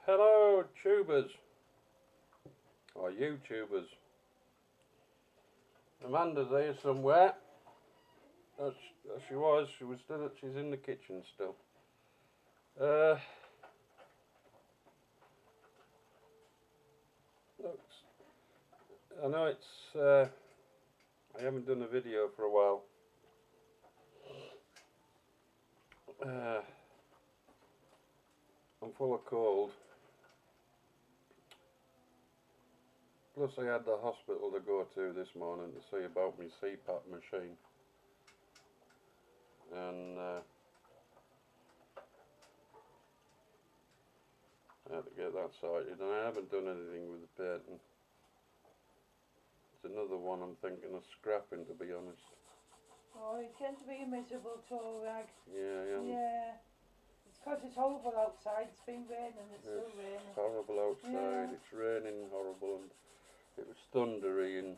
Hello tubers, or YouTubers. Amanda's here somewhere. She was still, she's in the kitchen still. I know it's, I haven't done a video for a while. I'm full of cold. Plus I had the hospital to go to this morning to see about my CPAP machine. And I had to get that sorted, and I haven't done anything with the painting. It's another one I'm thinking of scrapping, to be honest. Oh, it's going to be a miserable tour, Rag. Yeah. Yeah. It's because it's horrible outside. It's been raining, it's still raining. It's horrible outside, Yeah. It's raining horrible, and it was thundery, and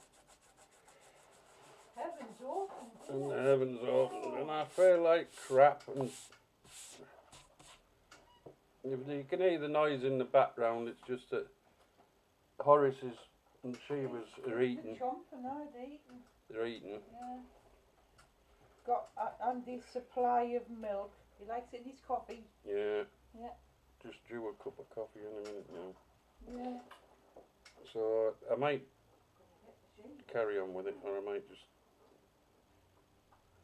Heaven's open. the heavens opened, and I feel like crap. And you can hear the noise in the background. It's just that Horace and Sheba's are eating. They're eating. Yeah. Got Andy's supply of milk. He likes it in his coffee. Yeah. Yeah. Just drew a cup of coffee in a minute now. Yeah. So I might carry on with it, or I might just.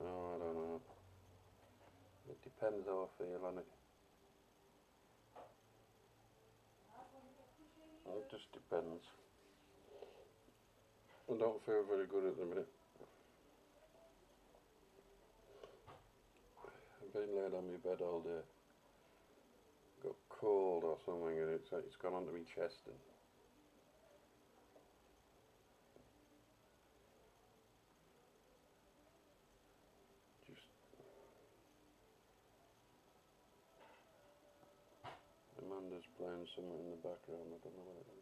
Oh, I don't know. It depends how I feel on it. It just depends. I don't feel very good at the minute. I've been laid on my bed all day. Got cold or something, and it's gone onto my chest. And just Amanda's playing something in the background. I don't know what it is.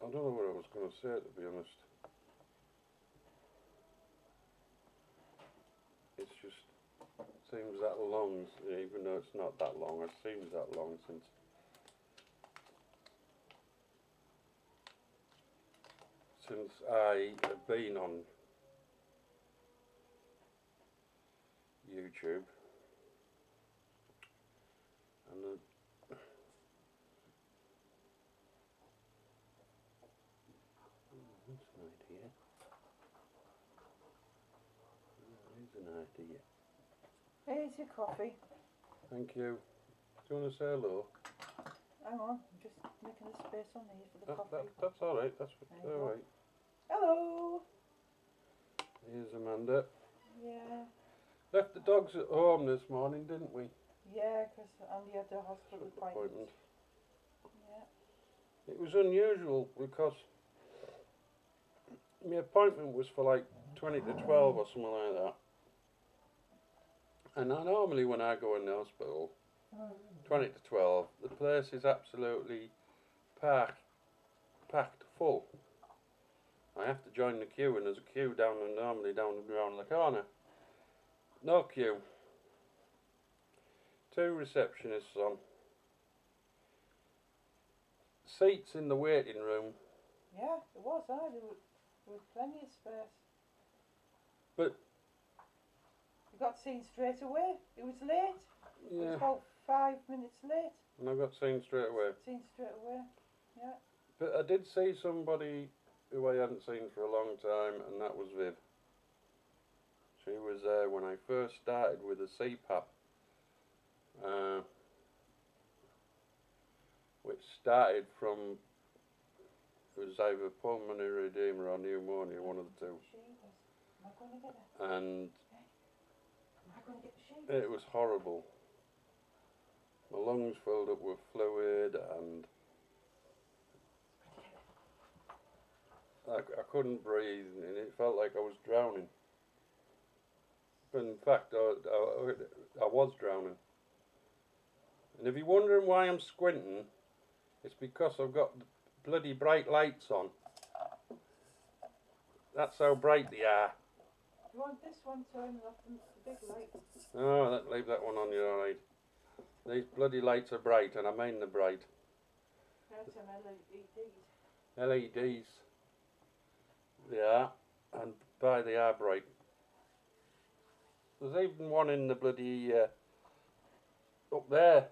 I don't know what I was going to say, to be honest. It's just, it seems that long, even though it's not that long, it seems that long since I have been on YouTube. And that's an idea. That is an idea. Here's your coffee. Thank you. Do you want to say hello? Hang on, I'm just making a space on here for the coffee. That's alright, that's alright. Hello! Here's Amanda. Yeah. Left the dogs at home this morning, didn't we? Yeah, because Andy had a hospital appointment. Yeah. It was unusual because my appointment was for like 20 to 12 or something like that. And I normally, when I go in the hospital, 20 to 12, the place is absolutely packed full. I have to join the queue, and there's a queue normally down around the corner. No queue. 2 receptionists on. Seats in the waiting room. Yeah, it was. There was plenty of space. But you got seen straight away. It was late. yeah. It was about 5 minutes late. And I got seen straight away. Seen straight away. Yeah. But I did see somebody who I hadn't seen for a long time, and that was Viv. She was there when I first started with the CPAP, which started from, it was either pulmonary edema or pneumonia, one of the two. And it was horrible. My lungs filled up with fluid, and I couldn't breathe, and it felt like I was drowning. But in fact, I was drowning. And if you're wondering why I'm squinting, it's because I've got bloody bright lights on. That's how bright they are. You want this one turning off the big light? Oh, leave that one on, you're alright. These bloody lights are bright, and I mean they're bright. That's an LEDs. LEDs. They are, and by they are bright. There's even one in the bloody up there.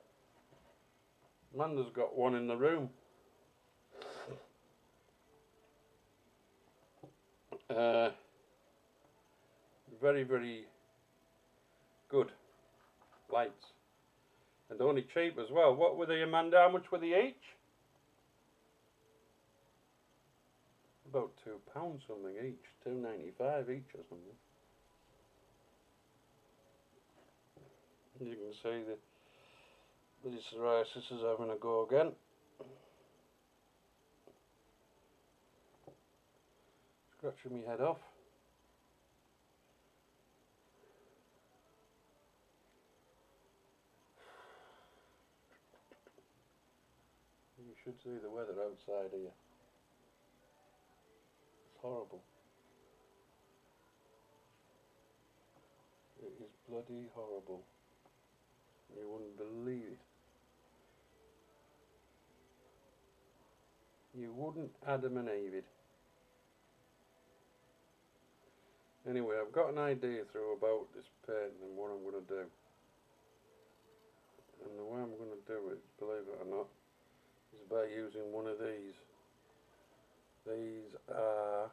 Amanda's got one in the room. Very, very good lights, and only cheap as well. What were they, Amanda? How much were they each? About £2 something each, £2.95 each or something. You can see the bloody psoriasis is having a go again. Scratching my head off. You should see the weather outside here. It's horrible. It is bloody horrible. You wouldn't believe it. You wouldn't Adam and Eve it. Anyway, I've got an idea through about this painting and what I'm going to do. And the way I'm going to do it, believe it or not, is by using one of these. These are,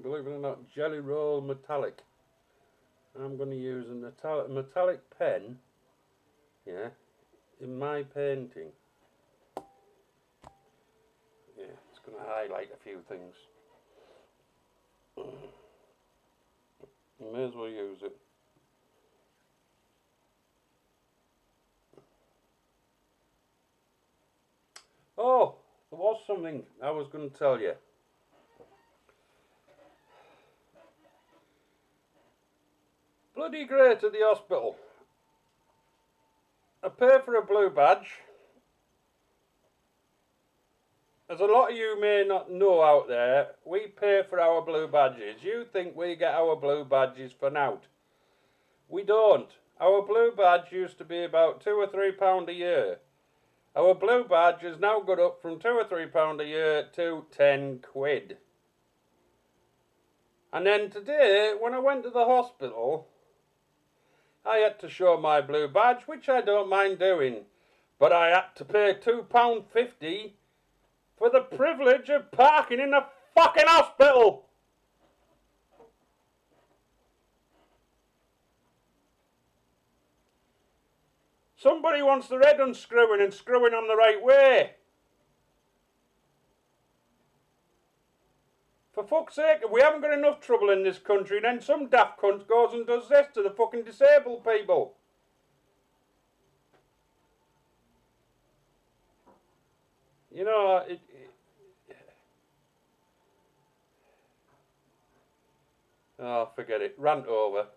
believe it or not, Jelly Roll Metallic. I'm going to use a metallic pen, yeah, in my painting. Yeah, it's going to highlight a few things. You may as well use it. Oh, there was something I was going to tell you. Bloody great at the hospital. I pay for a blue badge. As a lot of you may not know out there, we pay for our blue badges. You think we get our blue badges for nought. We don't. Our blue badge used to be about £2 or £3 a year. Our blue badge has now got up from £2 or £3 a year to £10. And then today, when I went to the hospital, I had to show my blue badge, which I don't mind doing, but I had to pay £2.50 for the privilege of parking in the fucking hospital. Somebody wants their head unscrewing and screwing on the right way. For fuck's sake, if we haven't got enough trouble in this country, then some daft cunt goes and does this to the fucking disabled people. You know, oh, forget it. Rant over.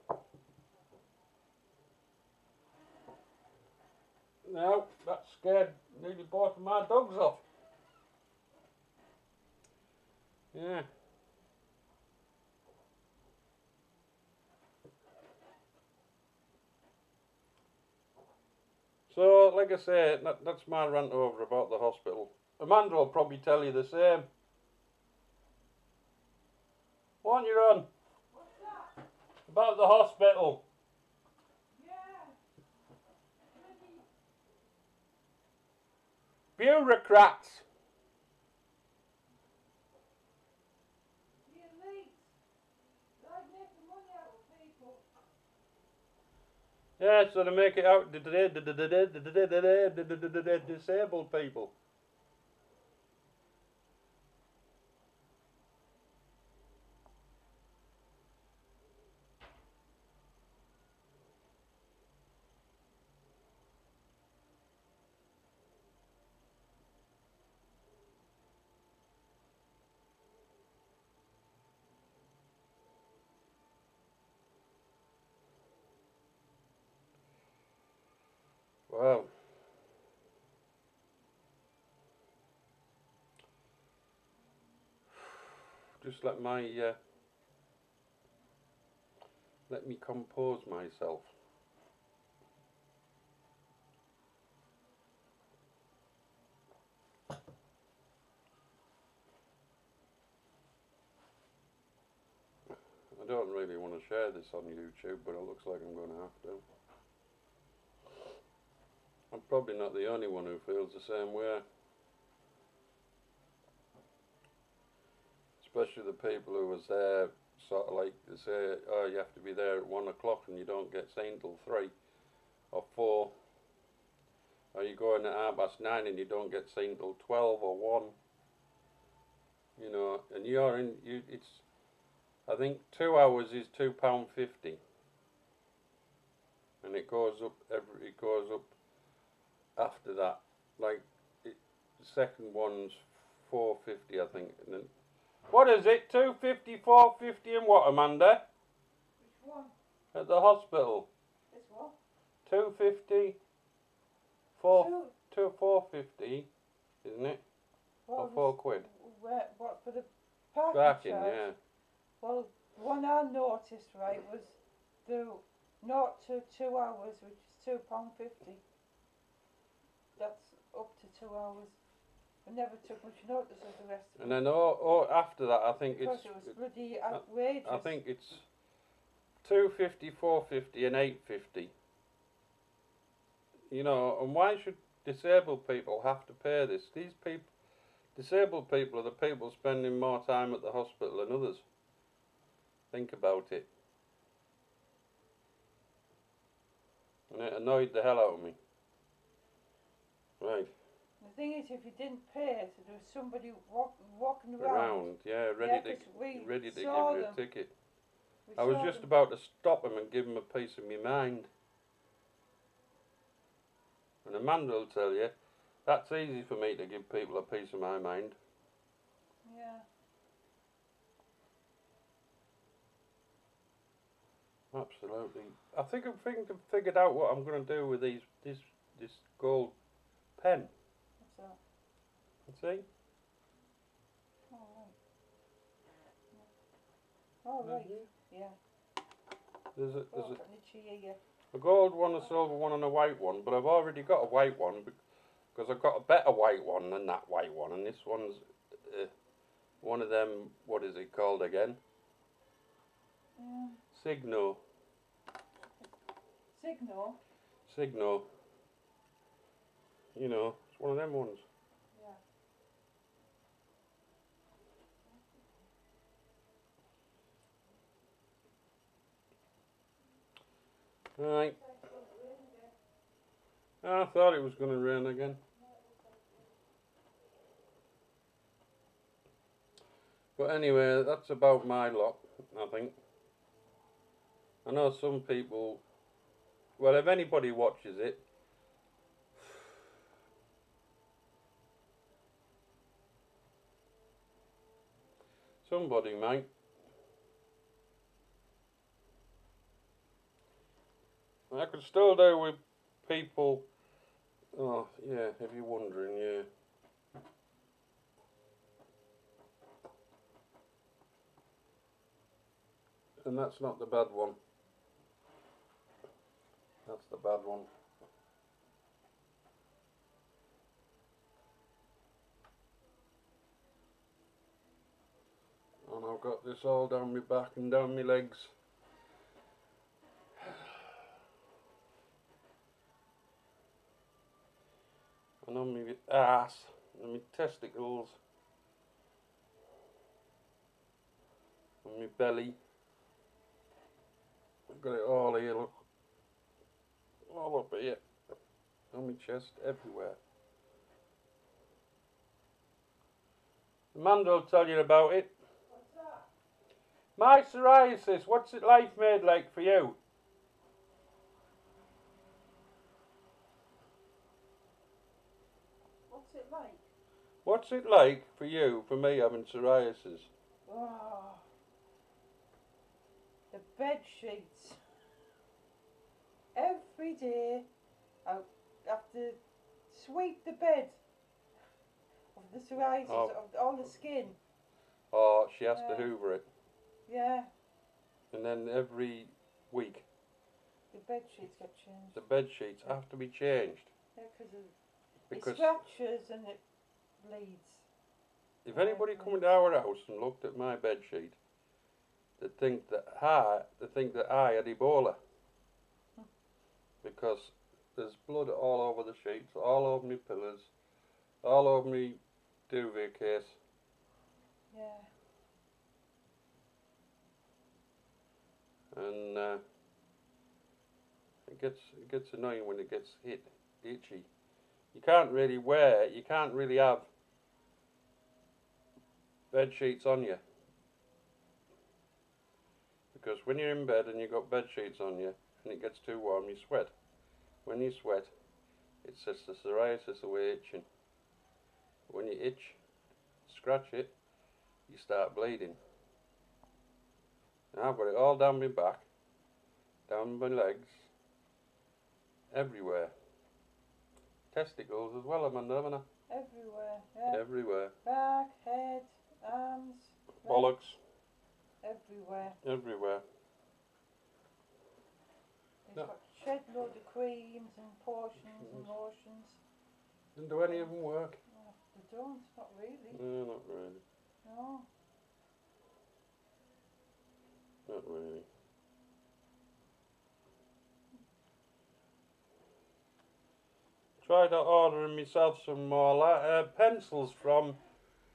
No, that scared nearly both of my dogs off. Yeah. So, like I say, that's my rant over about the hospital. Amanda will probably tell you the same. What you on? What's that? About the hospital. Yeah. Bureaucrats. The elite. They make the money out of people. Yeah, so to make it out disabled people. Well, just let me compose myself. I don't really want to share this on YouTube, but it looks like I'm going to have to. I'm probably not the only one who feels the same way. Especially the people who was there, sort of like, they say, oh, you have to be there at 1 o'clock and you don't get seen till 3 or 4. Or you go in at 9:30 and you don't get seen till 12 or 1. You know, and it's, I think 2 hours is £2.50. And it goes up after that. Like, the second one's £4.50, I think. And then, what is it? £2.50, £4.50 and what, Amanda? Which one? At the hospital. This what? £2.50, £4.50, isn't it? Well, or £4. What, for the parking Parking, charge? yeah. Well, one I noticed, right, was the 0 to 2 hours, which is £2.50. That's up to 2 hours. I never took much notice of the rest of And it. then after that, I think Because it's... it was bloody outrageous. I think it's £2.50, £4.50 and £8.50. You know, and why should disabled people have to pay this? These people, disabled people are the people spending more time at the hospital than others. Think about it. And it annoyed the hell out of me. Right. The thing is, if you didn't pay, so there was somebody walking around. Yeah, ready to give you a ticket. I was just about to stop him and give him a piece of my mind. And Amanda will tell you, that's easy for me to give people a piece of my mind. Yeah. Absolutely. I think I've figured out what I'm going to do with this gold pen. What's that? Let's see. Oh, right. Yeah. There's a gold one, a silver one and a white one, but I've already got a white one because I've got a better white one than that white one, and this one's one of them, what is it called again? Signo. Signo. You know, it's one of them ones. Yeah. Right. I thought it was going to rain again. But anyway, that's about my lot, I think. I know some people, well, if anybody watches it, somebody might. I could still do with people, oh yeah, if you're wondering, yeah. And that's not the bad one. That's the bad one. And I've got this all down my back and down my legs. And on my ass and my testicles. And my belly. I've got it all here, look. All up here. On my chest, everywhere. Amanda will tell you about it. What's that? My psoriasis, what's it life made like for you? What's it like? What's it like for you, for me having psoriasis? Oh, the bed sheets. Every day I have to sweep the bed of the psoriasis, of all the skin. or she has Yeah. to hoover it. Yeah. And then every week The bed sheets get changed. the bed sheets have to be changed. Yeah, it Because scratches and it bleeds. if anybody come into our house and looked at my bed sheet, they'd think that I had Ebola. Because there's blood all over the sheets, all over my pillows, all over my duvet case. Yeah. And it gets annoying when it gets itchy. You can't really have bed sheets on you, because when you're in bed and you've got bed sheets on you and it gets too warm, you sweat. When you sweat, it sets the psoriasis away itching. When you itch, scratch it, you start bleeding. Now I've got it all down my back, down my legs, everywhere. Testicles as well, haven't I? Everywhere, yeah. Everywhere. Back, head, arms. Bollocks. Everywhere. Everywhere. He's got shed load of creams and potions and lotions. Didn't do any of them work? Oh, they don't, not really. No, not really. No. Not really. Tried ordering myself some more pencils from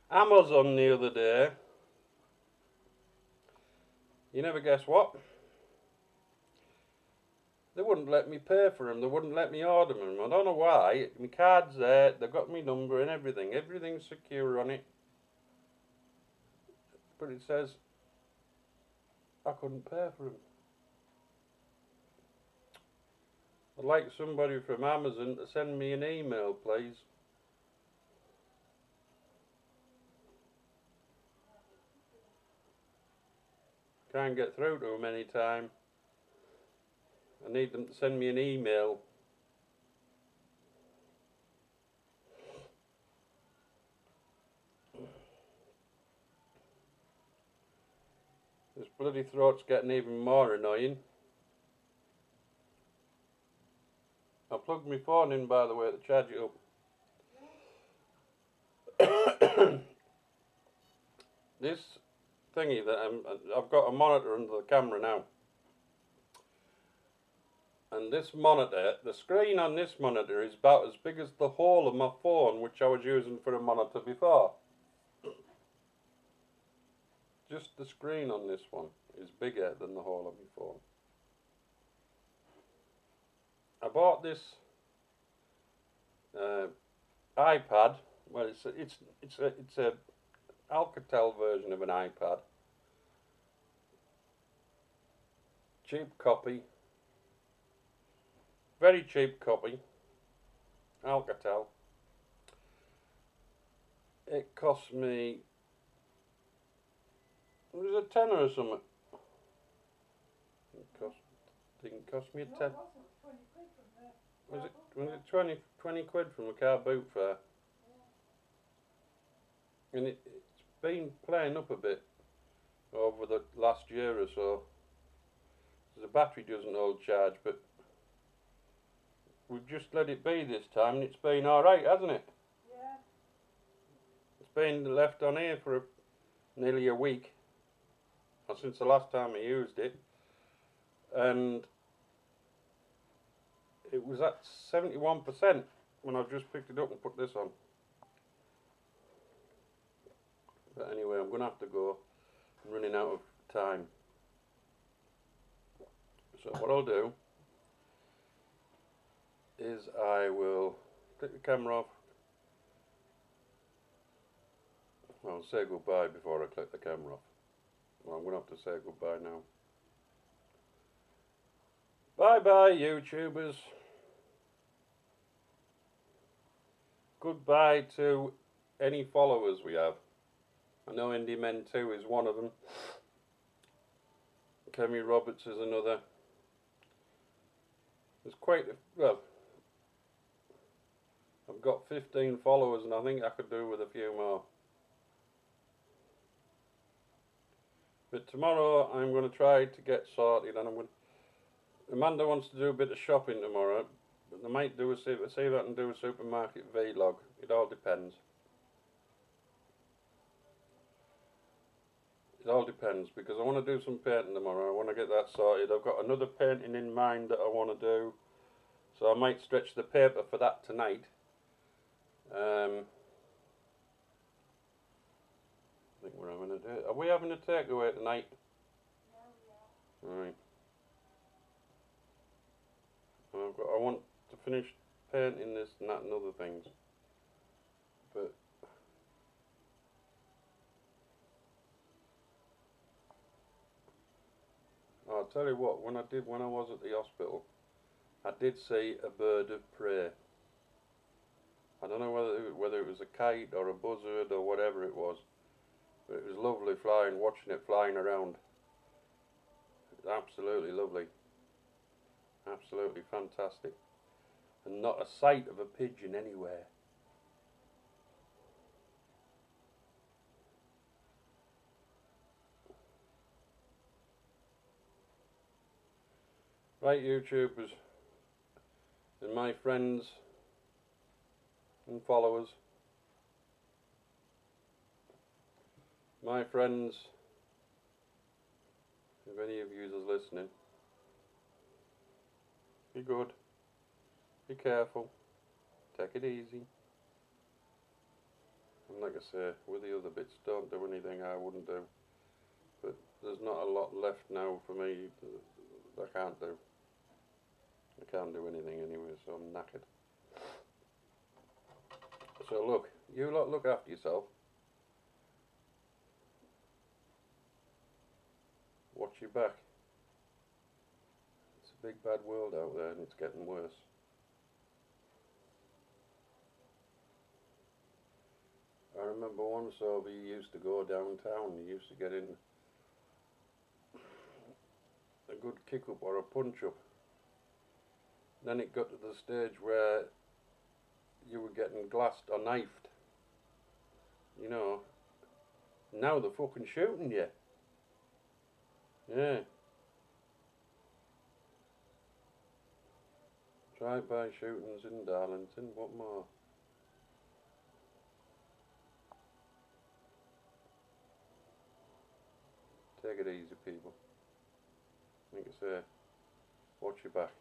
Amazon the other day. You never guess what? They wouldn't let me pay for them. They wouldn't let me order them. I don't know why. My card's there. They've got my number and everything. Everything's secure on it. But it says I couldn't pay for them. I'd like somebody from Amazon to send me an email, please. Can't get through to them any time. I need them to send me an email. This bloody throat's getting even more annoying. I plugged my phone in, by the way, to charge it up. This thingy that I've got a monitor under the camera now. And this monitor, the screen on this monitor is about as big as the whole of my phone, which I was using for a monitor before. Just the screen on this one is bigger than the whole of my phone. I bought this iPad. Well, it's a Alcatel version of an iPad. Cheap copy. Very cheap copy. Alcatel. It cost me. It was a tenner or something. Didn't cost me a tenner. Was it 20 quid from a car boot fair? And it's been playing up a bit over the last year or so. The battery doesn't hold charge, but we've just let it be this time and it's been alright, hasn't it? Yeah. It's been left on here for nearly a week, or since the last time I used it, and it was at 71% when I've just picked it up and put this on. But anyway, I'm going to have to go. I'm running out of time. So what I'll do is I will click the camera off. I'll say goodbye before I click the camera off. Well, I'm going to have to say goodbye now. Bye bye, YouTubers. Goodbye to any followers we have. I know Indie Men 2 is one of them. Kemi Roberts is another. There's quite a, well, I've got 15 followers and I think I could do with a few more. But tomorrow I'm going to try to get sorted, and Amanda wants to do a bit of shopping tomorrow, but I might see if I can do a supermarket vlog. It all depends. It all depends, because I want to do some painting tomorrow. I want to get that sorted. I've got another painting in mind that I want to do, so I might stretch the paper for that tonight. I think we're having a day. Are we having a takeaway tonight? Right. I want to finish painting this and that and other things, but I'll tell you what. When I was at the hospital, I did see a bird of prey. I don't know whether it was a kite or a buzzard or whatever it was, but it was lovely watching it flying around. It was absolutely lovely. Absolutely fantastic. And not a sight of a pigeon anywhere. Right, YouTubers and my friends and followers. My friends, if any of you is listening, be good, be careful, take it easy. And like I say, with the other bits, don't do anything I wouldn't do. But there's not a lot left now for me that I can't do. I can't do anything anyway, so I'm knackered. So look, you lot look after yourself. Watch your back. It's a big bad world out there and it's getting worse. I remember once over you used to go downtown, you used to get in a good kick up or a punch up. Then it got to the stage where you were getting glassed or knifed. You know, now they're fucking shooting you. Yeah. Drive-by shootings in Darlington, what more? Take it easy, people. Like I say, watch your back.